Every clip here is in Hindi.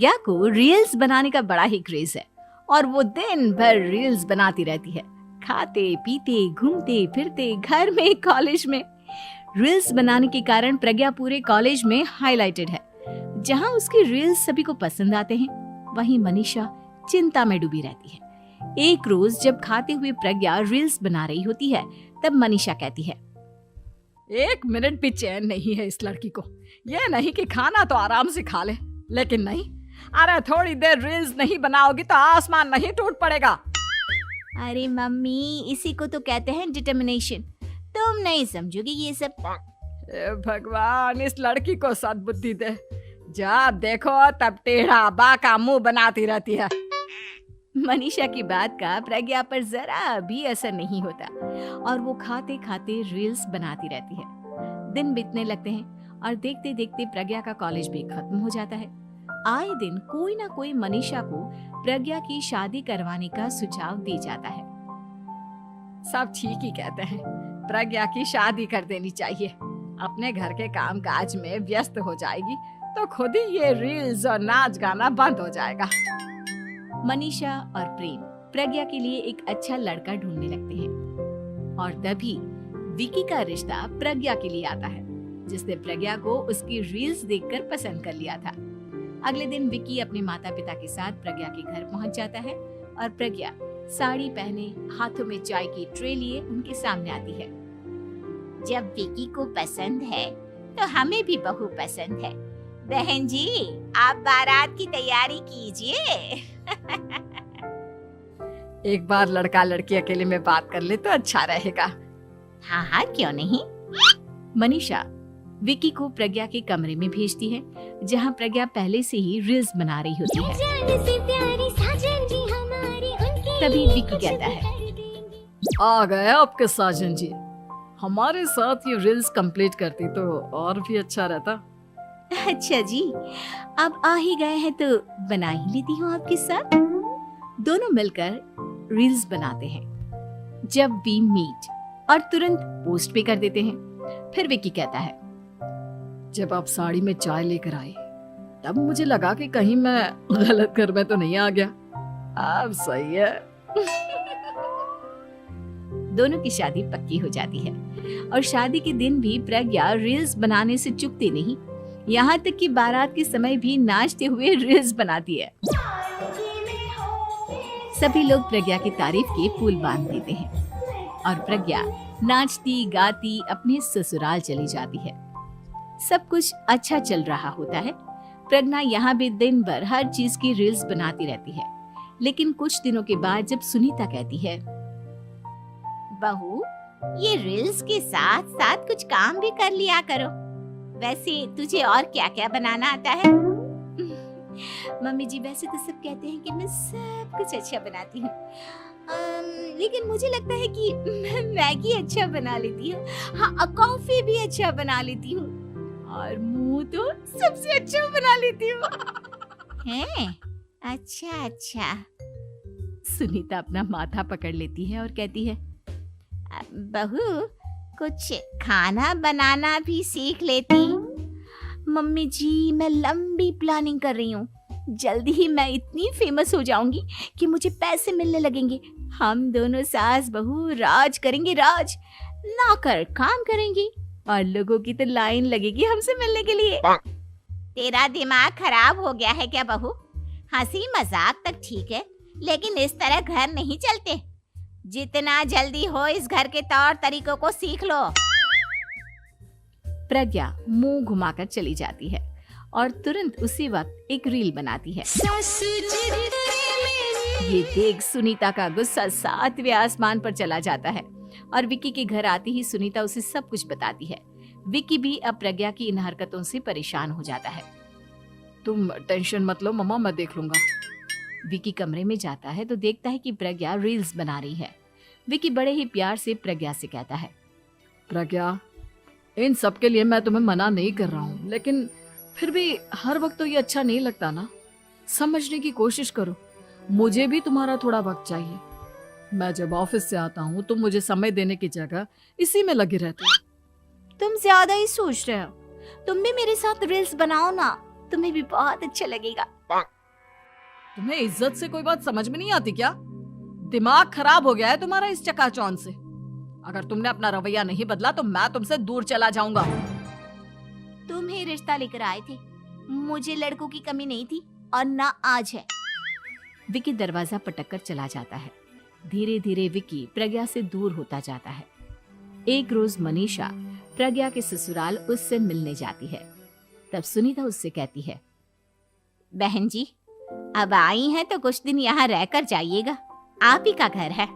प्रज्ञा को रील्स बनाने का बड़ा ही क्रेज है और वो दिन भर रील्स बनाती रहती है। खाते पीते घूमते फिरते घर में कॉलेज में रील्स बनाने के कारण प्रज्ञा पूरे कॉलेज में हाईलाइटेड है। जहां उसकी रील्स सभी को पसंद आते हैं, वहीं मनीषा चिंता में डूबी रहती है। एक रोज जब खाते हुए प्रज्ञा रील्स बना रही होती है, तब मनीषा कहती है, 1 मिनट भी चैन नहीं है इस लड़की को। ये नहीं कि खाना तो आराम से खा ले, लेकिन नहीं, अरे थोड़ी देर रील्स नहीं बनाओगी तो आसमान नहीं टूट पड़ेगा। अरे मम्मी, इसी को तो कहते हैं डिटर्मिनेशन। तुम नहीं समझोगी ये सब। भगवान, इस लड़की को सद्बुद्धि दे। जब देखो तब टेढ़ा बाका मुंह बनाती रहती है। मनीषा की बात का प्रज्ञा पर जरा भी असर नहीं होता और वो खाते खाते रील्स बनाती रहती है। दिन बीतने लगते हैं और देखते देखते प्रज्ञा का कॉलेज भी खत्म हो जाता है। आए दिन कोई ना कोई मनीषा को प्रज्ञा की शादी करवाने का सुझाव दे जाता है। सब ठीक ही कहते हैं, प्रज्ञा की शादी कर देनी चाहिए। अपने घर के कामकाज में व्यस्त हो जाएगी तो खुद ही ये रील्स और नाच गाना बंद हो जाएगा। मनीषा और प्रेम प्रज्ञा के लिए एक अच्छा लड़का ढूंढने लगते हैं और तभी विकी का रिश्ता प्रज्ञा के लिए आता है, जिसने प्रज्ञा को उसकी रील्स देखकर पसंद कर लिया था। अगले दिन विकी अपने माता पिता के साथ प्रज्ञा के घर पहुंच जाता है और प्रज्ञा साड़ी पहने हाथों में चाय की ट्रे लिए उनके सामने आती है। जब विकी को पसंद है तो हमें भी बहू पसंद है। बहन जी, आप बारात की तैयारी कीजिए। एक बार लड़का लड़की अकेले में बात कर ले तो अच्छा रहेगा। हाँ हाँ, क्यों नहीं। मनीषा विकी को प्रज्ञा के कमरे में भेजती है, जहां प्रज्ञा पहले से ही रील्स बना रही होती है। तभी विकी कहता है, आ गए आपके साजन जी। हमारे साथ ये रील्स कंप्लीट करती तो और भी अच्छा रहता। अच्छा जी, अब आ ही गए हैं तो बना ही लेती हूँ आपके साथ। दोनों मिलकर रील्स बनाते हैं। जब वी मीट और तुरंत पोस्ट भी कर देते हैं। फिर विकी कहता है, जब आप साड़ी में चाय लेकर आए तब मुझे लगा कि कहीं मैं गलत घर में तो नहीं आ गया। अब सही है। दोनों की शादी पक्की हो जाती है और शादी के दिन भी प्रज्ञा रील्स बनाने से चूकती नहीं। यहाँ तक कि बारात के समय भी नाचते हुए रील्स बनाती है। सभी लोग प्रज्ञा की तारीफ के पुल बांध देते हैं और प्रज्ञा नाचती गाती अपने ससुराल चली जाती है। सब कुछ अच्छा चल रहा होता है। प्रज्ञा यहाँ भी दिन भर हर चीज की रील्स बनाती रहती है। लेकिन कुछ दिनों के बाद जब सुनीता कहती है, बहू, ये रील्स के साथ साथ कुछ काम भी कर लिया करो। वैसे तुझे और क्या क्या बनाना आता है? मम्मी जी, वैसे तो सब कहते हैं कि मैं सब कुछ अच्छा बनाती हूँ, लेकिन मुझे लगता है कि मैं मैगी अच्छा बना लेती हूँ। हाँ, कॉफी भी अच्छा बना लेती हूँ और मुंह तो सबसे अच्छा बना लेती हूँ। हैं? अच्छा अच्छा। सुनीता अपना माथा पकड़ लेती है और कहती है, बहू, कुछ खाना बनाना भी सीख लेती। मम्मी जी, मैं लंबी प्लानिंग कर रही हूँ। जल्दी ही मैं इतनी फेमस हो जाऊंगी कि मुझे पैसे मिलने लगेंगे। हम दोनों सास बहू राज करेंगे, राज ना कर काम करेंगी और लोगों की तो लाइन लगेगी हमसे मिलने के लिए। तेरा दिमाग खराब हो गया है क्या बहू? हंसी मजाक तक ठीक है, लेकिन इस तरह घर नहीं चलते। जितना जल्दी हो इस घर के तौर तरीकों को सीख लो। प्रज्ञा मुंह घुमाकर चली जाती है और तुरंत उसी वक्त एक रील बनाती है। ये देख सुनीता का गुस्सा 7वें आसमान पर चला जाता है और विकी के घर आती ही सुनीता उसे सब कुछ बताती है। विकी भी अब प्रज्ञा की इन हरकतों से परेशान हो जाता है। तुम टेंशन मत लो मम्मा, मैं देख लूंगा। विकी कमरे में जाता है तो देखता है कि प्रज्ञा रील्स बना रही है। विकी बड़े ही प्यार से प्रज्ञा से कहता है, प्रज्ञा, इन सब के लिए मैं तुम्हें मना नहीं कर रहा हूँ, लेकिन फिर भी हर वक्त तो ये अच्छा नहीं लगता ना। समझने की कोशिश करो, मुझे भी तुम्हारा थोड़ा वक्त चाहिए। मैं जब ऑफिस से आता हूँ तो मुझे समय देने की जगह इसी में लगे रहते हो। तुम ज्यादा ही सोच रहे हो। तुम भी मेरे साथ रील्स बनाओ ना, तुम्हें भी बहुत अच्छा लगेगा। तुम्हें इज्जत से कोई बात समझ में नहीं आती क्या? दिमाग खराब हो गया है तुम्हारा इस चकाचौंध से। अगर तुमने अपना रवैया नहीं बदला तो मैं तुमसे दूर चला जाऊंगा। तुम ही रिश्ता लेकर आए थे, मुझे लड़कों की कमी नहीं थी और ना आज है। विकी दरवाजा पटककर चला जाता है। धीरे धीरे विकी प्रज्ञा से दूर होता जाता है। एक रोज मनीषा प्रज्ञा के ससुराल उससे मिलने जाती है। तब सुनीता उससे कहती है, बहन जी, अब आई हैं तो कुछ दिन यहाँ रहकर जाइएगा, आप ही का घर है।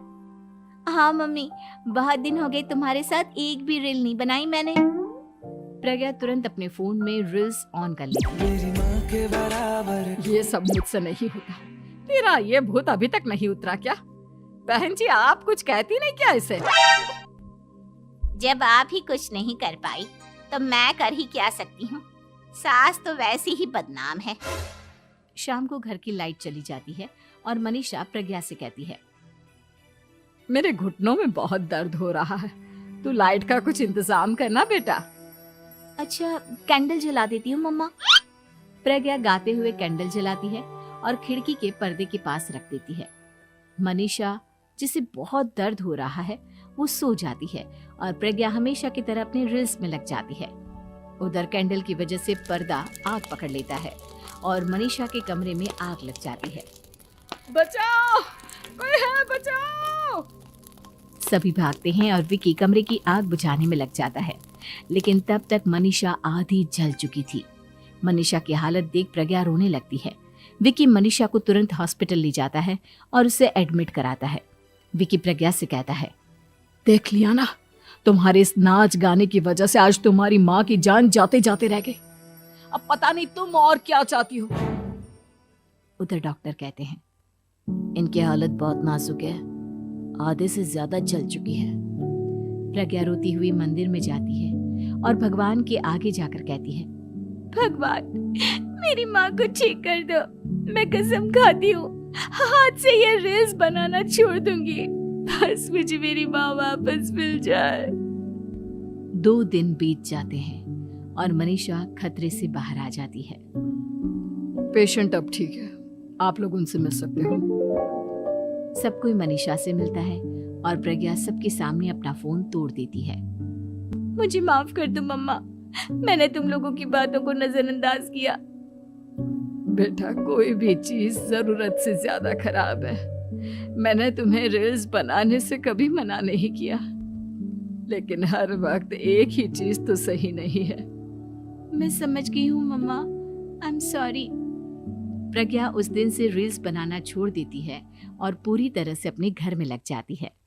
हाँ मम्मी, बहुत दिन हो गए तुम्हारे साथ एक भी रील नहीं बनाई मैंने। प्रज्ञा तुरंत अपने फोन में रील्स ऑन कर लेती है। ये सब मुझसे नहीं होता। तेरा ये भूत अभी तक नहीं उतरा क्या? बहन जी, आप कुछ कहती नहीं क्या इसे? जब आप ही कुछ नहीं कर पाई तो मैं कर ही क्या सकती हूँ। सास तो वैसी ही बदनाम है। शाम को घर की लाइट चली जाती है और मनीषा प्रज्ञा से कहती है, मेरे घुटनों में बहुत दर्द हो रहा है, तू लाइट का कुछ इंतजाम करना बेटा। अच्छा, कैंडल जला देती हूँ मम्मा। प्रज्ञा गाते हुए कैंडल जलाती है और खिड़की के पर्दे के पास रख देती है। मनीषा, जिसे बहुत दर्द हो रहा है, वो सो जाती है और प्रज्ञा हमेशा की तरह अपने रील्स में लग जाती है। उधर कैंडल की वजह से पर्दा आग पकड़ लेता है और मनीषा के कमरे में आग लग जाती है। बचाओ, कोई है, बचाओ। सभी भागते हैं और विकी कमरे की आग बुझाने में लग जाता है, लेकिन तब तक मनीषा आधी जल चुकी थी। मनीषा की हालत देख प्रज्ञा रोने लगती है। विकी मनीषा को तुरंत हॉस्पिटल ले जाता है और उसे एडमिट कराता है। विकी प्रज्ञा से कहता है, देख लिया ना, तुम्हारे इस नाच गाने की वजह से आज तुम्हारी माँ की जान जाते जाते रह गई। अब पता नहीं तुम और क्या चाहती हो। उधर डॉक्टर कहते हैं, इनकी हालत बहुत नाजुक है, आधे से ज्यादा जल चुकी है। प्रज्ञा रोती हुई मंदिर में जाती है और भगवान के आगे जाकर कहती है, भगवान, मेरी माँ को ठीक कर दो। मैं कसम खाती हूँ, हाथ से ये रील्स बनाना छोड़ दूंगी। बस मुझे मेरी माँ वापस मिल जाए। 2 दिन बीत जाते हैं और मनीषा खतरे से बाहर आ जाती है। पेशेंट अब ठीक है, आप लोग उनसे मिल सकते हो। सब कोई मनीषा से मिलता है और प्रज्ञा सबके सामने अपना फोन तोड़ देती है। मुझे माफ कर दो मम्मा, मैंने तुम लोगों की बातों को नजरअंदाज किया। बेटा, कोई भी चीज जरूरत से ज्यादा खराब है। मैंने तुम्हें रील्स बनाने से कभी मना नहीं किया, लेकिन हर वक्त एक ही चीज तो सही नहीं है। मैं समझ गई हूँ मम्मा, आई एम सॉरी। प्रज्ञा उस दिन से रील्स बनाना छोड़ देती है और पूरी तरह से अपने घर में लग जाती है।